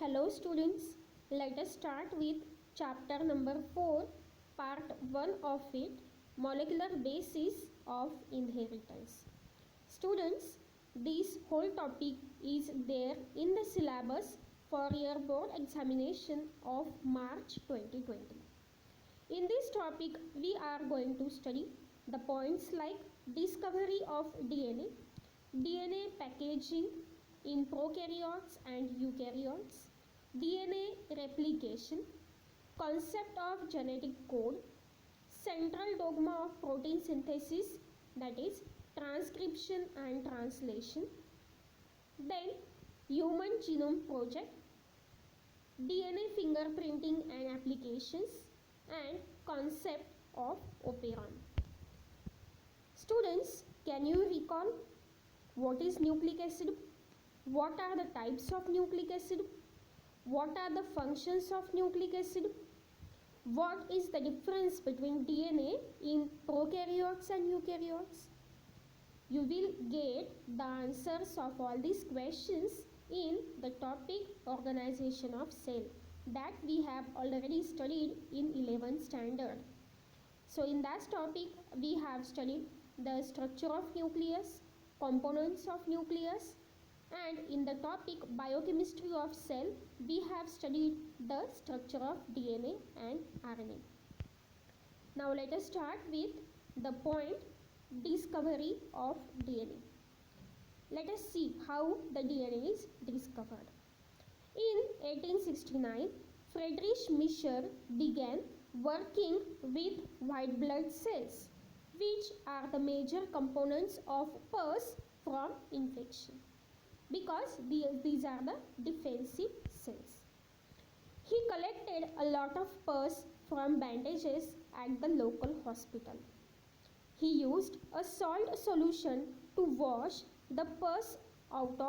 Hello students, let us start with chapter number 4, part 1 of it, molecular basis of inheritance. Students, this whole topic is there in the syllabus for your board examination of March 2020. In this topic, we are going to study the points like discovery of DNA packaging in prokaryotes and eukaryotes, DNA replication, concept of genetic code, central dogma of protein synthesis, that is transcription and translation, then human genome project, DNA fingerprinting and applications, and concept of operon. Students, can you recall what is nucleic acid? What are the types of nucleic acid? What are the functions of nucleic acid? What is the difference between DNA in prokaryotes and eukaryotes? You will get the answers of all these questions in the topic organization of cell that we have already studied in 11th standard. So in that topic we have studied the structure of nucleus, components of nucleus, and in the topic biochemistry of cell we have studied the structure of DNA and RNA. Now let us start with the point discovery of DNA. Let us see how the DNA is discovered. In 1869, Friedrich Miescher began working with white blood cells, which are the major components of pus from infection, because these are the defensive cells. He collected a lot of pus from bandages at the local hospital. He used a salt solution to wash the pus out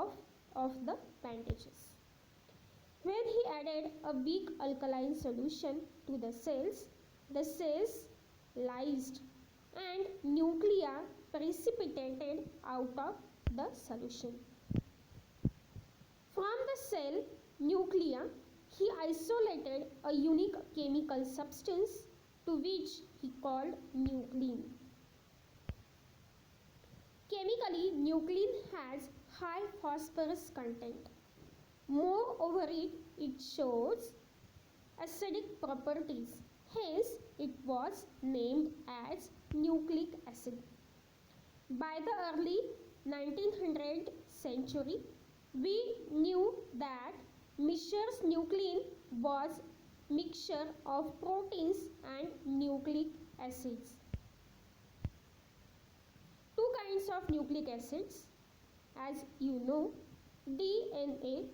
of the bandages. When he added a weak alkaline solution to the cells lysed and nuclei precipitated out of the solution. From the cell nuclei, he isolated a unique chemical substance to which he called nuclein. Chemically, nuclein has high phosphorus content. Moreover, it shows acidic properties. Hence, it was named as nucleic acid. By the early 1900th century, we knew that Miescher's nuclein was mixture of proteins and nucleic acids. Two kinds of nucleic acids, as you know, DNA,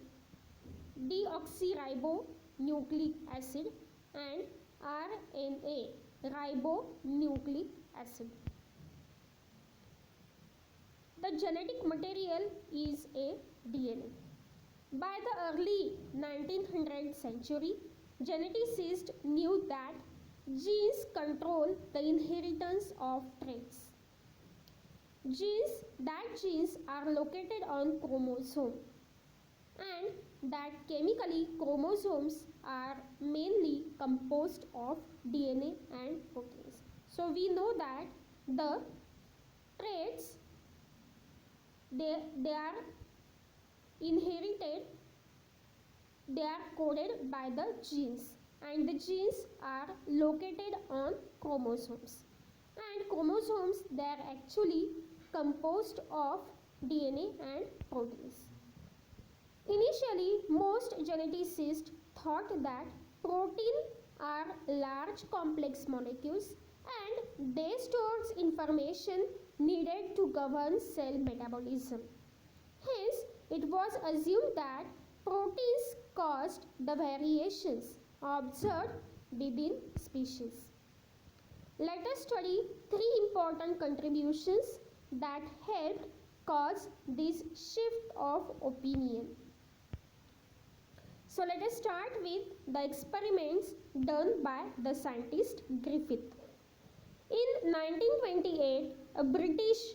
deoxyribonucleic acid, and RNA, ribonucleic acid. The genetic material is a DNA. By the early 1900th century, geneticists knew that genes control the inheritance of traits. Genes are located on chromosome, and that chemically chromosomes are mainly composed of DNA and proteins. So we know that the traits they are inherited, they are coded by the genes, and the genes are located on chromosomes, and chromosomes they are actually composed of DNA and proteins. Initially, most geneticists thought that proteins are large complex molecules and they store information needed to govern cell metabolism. Hence, it was assumed that proteins caused the variations observed within species. Let us study three important contributions that helped cause this shift of opinion. So let us start with the experiments done by the scientist Griffith. In 1928, a British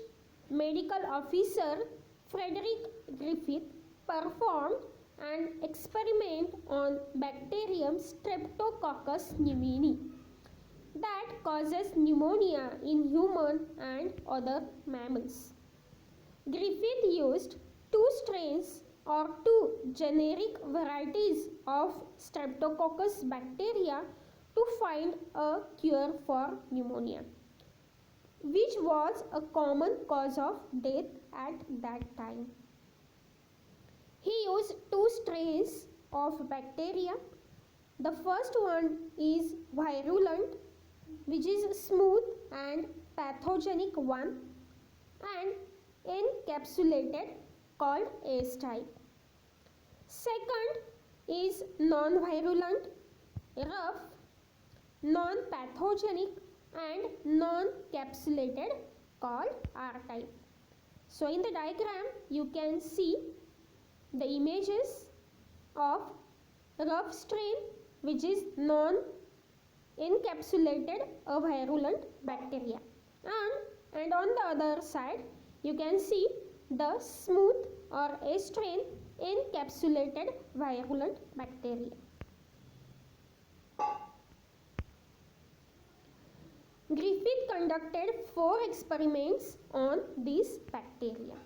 medical officer, Frederick Griffith, performed an experiment on bacterium Streptococcus pneumoniae that causes pneumonia in human and other mammals. Griffith used two strains or two generic varieties of Streptococcus bacteria to find a cure for pneumonia, which was a common cause of death at that time. He used two strains of bacteria. The first one is virulent, which is smooth and pathogenic one, and encapsulated, called S type. Second is non-virulent, rough, non-pathogenic and non-capsulated, called R type. So in the diagram you can see the images of rough strain, which is non-encapsulated a virulent bacteria, and on the other side you can see the smooth or A strain encapsulated virulent bacteria. Griffith conducted 4 experiments on these bacteria.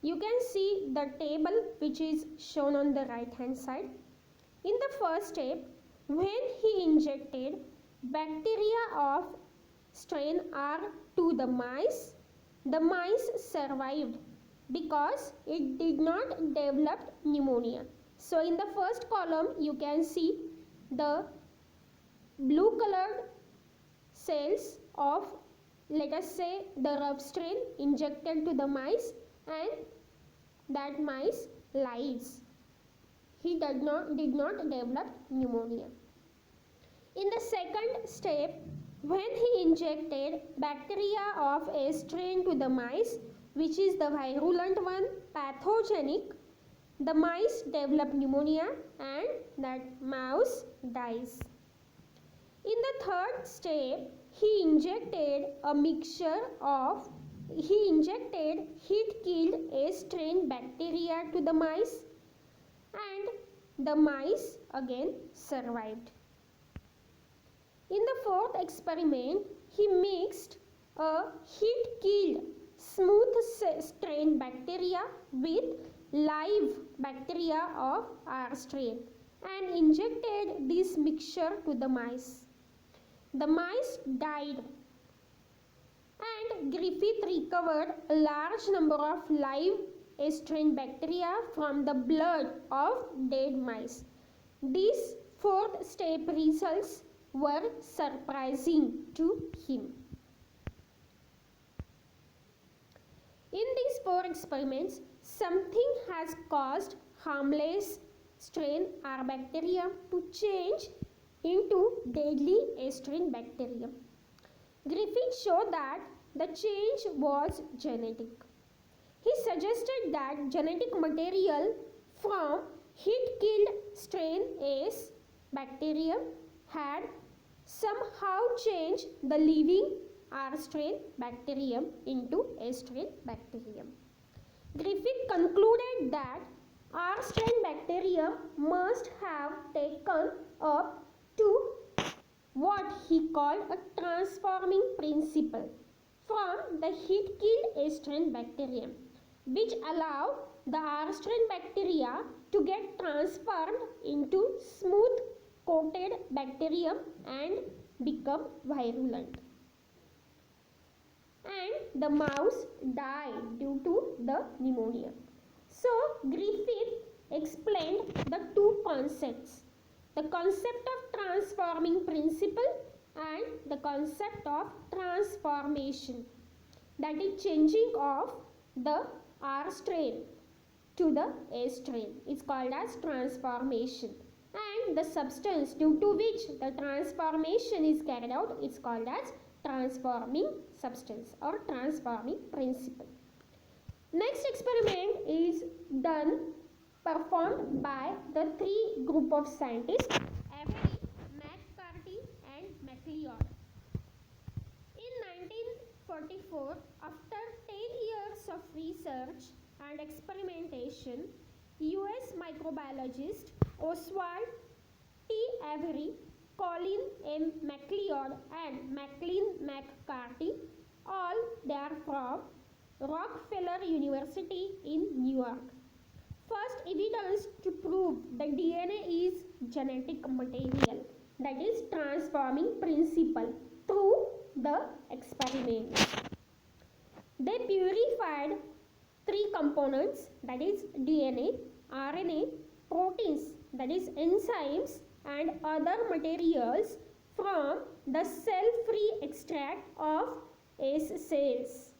You can see the table which is shown on the right hand side. In the first step, when he injected bacteria of strain R to the mice survived because it did not develop pneumonia. So in the first column you can see the blue colored cells of, let us say, the rough strain injected to the mice, and that mice lives. He did not develop pneumonia. In the second step, when he injected bacteria of A strain to the mice, which is the virulent one, pathogenic, the mice develop pneumonia and that mouse dies. In the third step, he injected heat-killed A strain bacteria to the mice, and the mice again survived. In the fourth experiment, he mixed a heat-killed smooth strain bacteria with live bacteria of R strain and injected this mixture to the mice. The mice died, and Griffith recovered a large number of live A strain bacteria from the blood of dead mice. These fourth step results were surprising to him. In these 4 experiments, something has caused harmless strain R bacteria to change into deadly A strain bacteria. Griffith showed that the change was genetic. He suggested that genetic material from heat-killed strain A's bacterium had somehow changed the living R strain bacterium into A strain bacterium. Griffith concluded that R strain bacterium must have taken up to what he called a transforming principle from the heat-killed A strain bacterium, which allowed the R strain bacteria to get transformed into smooth coated bacterium and become virulent. And the mouse died due to the pneumonia. So Griffith explained the 2 concepts, the concept of transforming principle and the concept of transformation, that is changing of the R strain to the A strain is called as transformation, and the substance due to which the transformation is carried out is called as transforming substance or transforming principle. Next experiment is performed by the 3 group of scientists, Avery, McCarthy and MacLeod. In 1944, after 10 years of research and experimentation, US microbiologist Oswald T. Avery, Colin M. MacLeod and Maclean McCarthy, all they are from Rockefeller University in New York. First evidence to prove that DNA is genetic material, that is transforming principle, through the experiments. They purified three components, that is DNA, RNA, proteins, that is enzymes, and other materials from the cell-free extract of S cells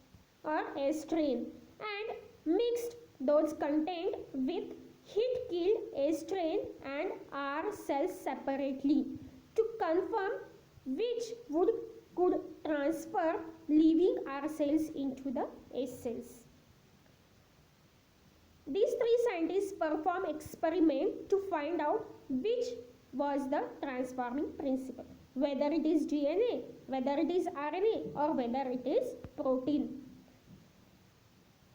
or S strain and mixed those content with heat-killed A strain and R cells separately to confirm which could transfer, leaving R cells into the S cells. These three scientists perform experiment to find out which was the transforming principle, whether it is DNA, whether it is RNA, or whether it is protein.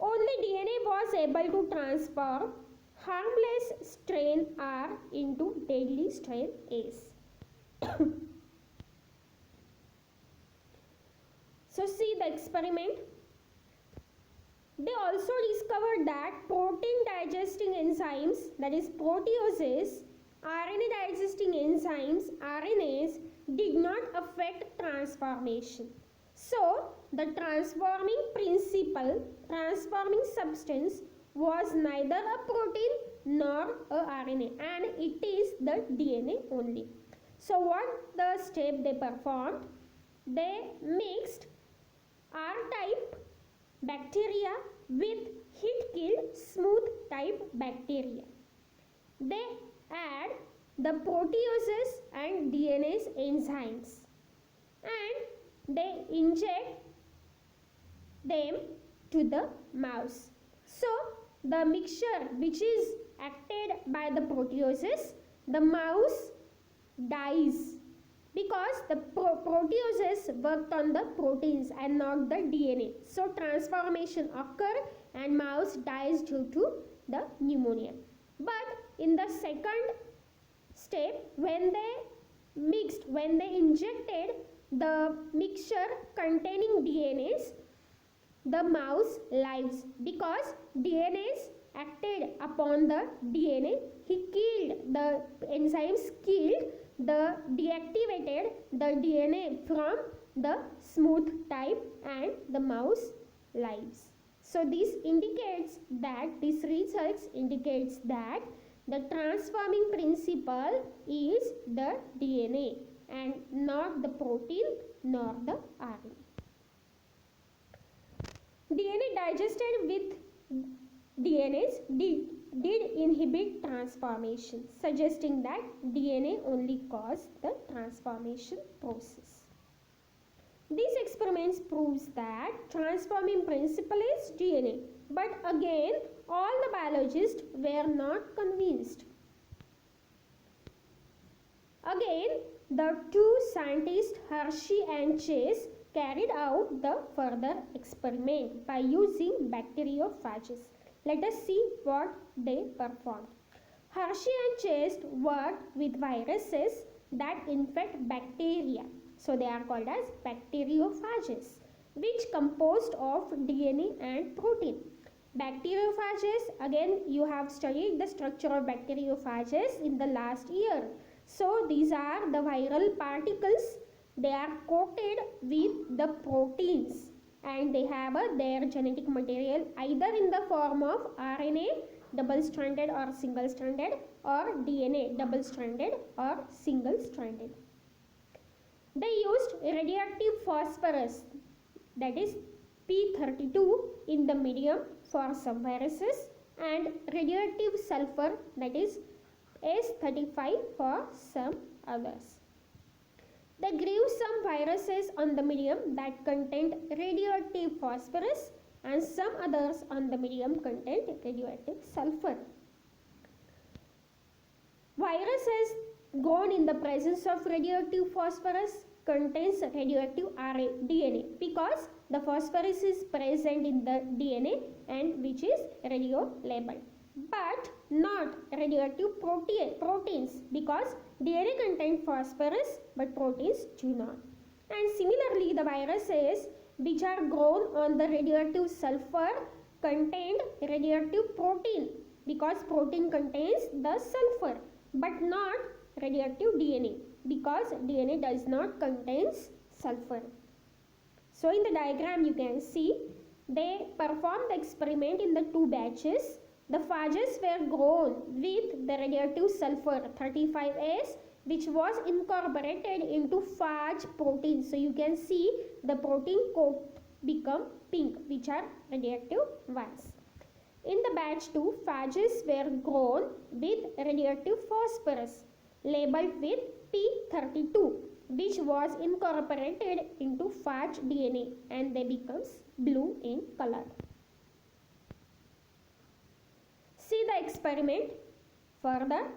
Only DNA was able to transform harmless strain R into deadly strain S. So see the experiment. They also discovered that protein digesting enzymes, that is proteases, RNA digesting enzymes, RNAs, did not affect transformation. So the transforming principle, transforming substance, was neither a protein nor a RNA, and it is the DNA only. So what the step they performed? They mixed R-type bacteria with heat-killed smooth type bacteria. They add the proteases and DNase enzymes and they inject them to the mouse. So the mixture which is acted by the proteases, the mouse dies because the proteases worked on the proteins and not the DNA. So transformation occurred and mouse dies due to the pneumonia. But in the second step, when they injected the mixture containing DNase, the mouse lives because DNase acted upon the DNA. The enzymes killed deactivated the DNA from the smooth type and the mouse lives. So this results indicates that the transforming principle is the DNA and not the protein nor the RNA. DNA digested with DNase did inhibit transformation, suggesting that DNA only caused the transformation process. These experiments proves that transforming principle is DNA, but again all the biologists were not convinced. Again, the two scientists Hershey and Chase carried out the further experiment by using bacteriophages. Let us see what they performed. Hershey and Chase worked with viruses that infect bacteria. So they are called as bacteriophages, which composed of DNA and protein. Bacteriophages, again you have studied the structure of bacteriophages in the last year. So these are the viral particles. They are coated with the proteins and they have their genetic material either in the form of RNA double-stranded or single-stranded, or DNA double-stranded or single-stranded. They used radioactive phosphorus, that is P32, in the medium for some viruses and radioactive sulfur, that is S35 for some others. They grew some viruses on the medium that contained radioactive phosphorus and some others on the medium contained radioactive sulfur. Viruses grown in the presence of radioactive phosphorus contains radioactive DNA because the phosphorus is present in the DNA and which is radio labeled. but not radioactive proteins, because DNA contains phosphorus but proteins do not. And similarly, the viruses which are grown on the radioactive sulfur contained radioactive protein, because protein contains the sulfur but not radioactive DNA, because DNA does not contain sulfur. So in the diagram you can see they performed the experiment in the two batches. The phages were grown with the radioactive sulfur 35S, which was incorporated into phage protein. So you can see the protein coat become pink, which are radioactive ones. In the batch 2, phages were grown with radioactive phosphorus labeled with P32, which was incorporated into phage DNA, and they becomes blue in color. See the experiment further.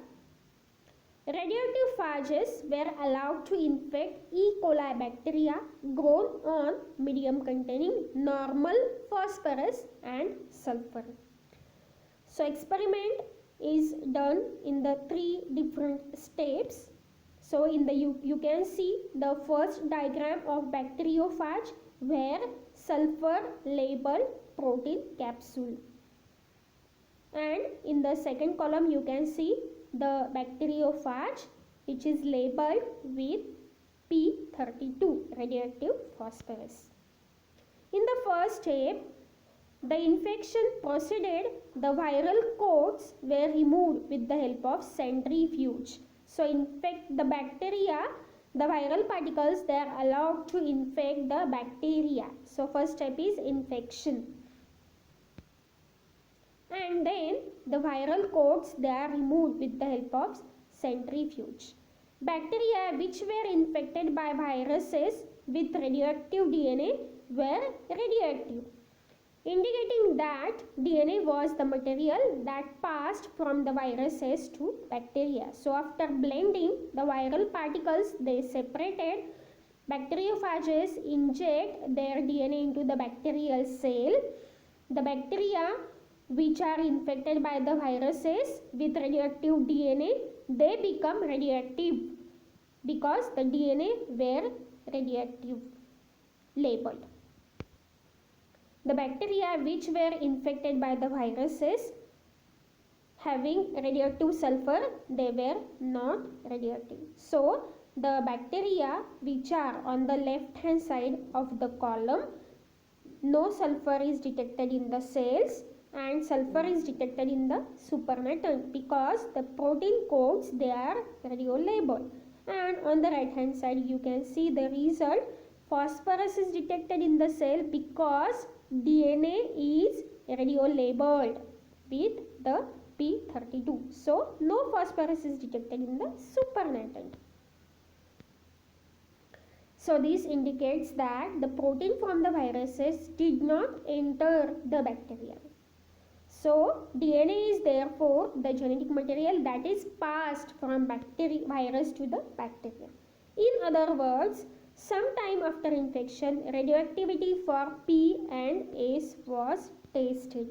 Radioactive phages were allowed to infect E. coli bacteria grown on medium containing normal phosphorus and sulfur. So experiment is done in the 3 different steps. So in the you can see the first diagram of bacteriophage where sulfur labeled protein capsule, and in the second column you can see the bacteriophage which is labeled with P32 radioactive phosphorus. In the first step, the infection proceeded, the viral coats were removed with the help of centrifuge. So infect the bacteria, the viral particles, they are allowed to infect the bacteria. So first step is infection. And then the viral coats, they are removed with the help of centrifuge. Bacteria which were infected by viruses with radioactive DNA were radioactive, indicating that DNA was the material that passed from the viruses to bacteria. So after blending the viral particles, they separated. Bacteriophages inject their DNA into the bacterial cell. The bacteria which are infected by the viruses with radioactive DNA, they become radioactive because the DNA were radioactive labeled. The bacteria which were infected by the viruses having radioactive sulfur, they were not radioactive. So the bacteria which are on the left hand side of the column, no sulfur is detected in the cells and sulfur is detected in the supernatant, because the protein codes, they are radio labeled. And on the right hand side you can see the result, phosphorus is detected in the cell because DNA is radio labeled with the P32. So no phosphorus is detected in the supernatant. So this indicates that the protein from the viruses did not enter the bacteria. So DNA is therefore the genetic material that is passed from virus to the bacteria. In other words, sometime after infection, radioactivity for P and S was tested.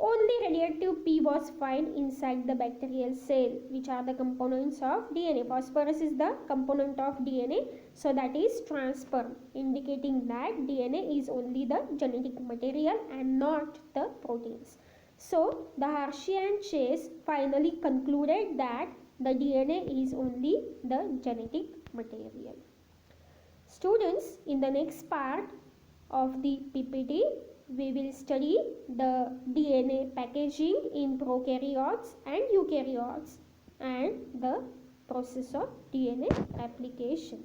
Only radioactive P was found inside the bacterial cell, which are the components of DNA. Phosphorus is the component of DNA, so that is transperm, indicating that DNA is only the genetic material and not the proteins. So the Hershey and Chase finally concluded that the DNA is only the genetic material. Students, in the next part of the PPT, we will study the DNA packaging in prokaryotes and eukaryotes and the process of DNA replication.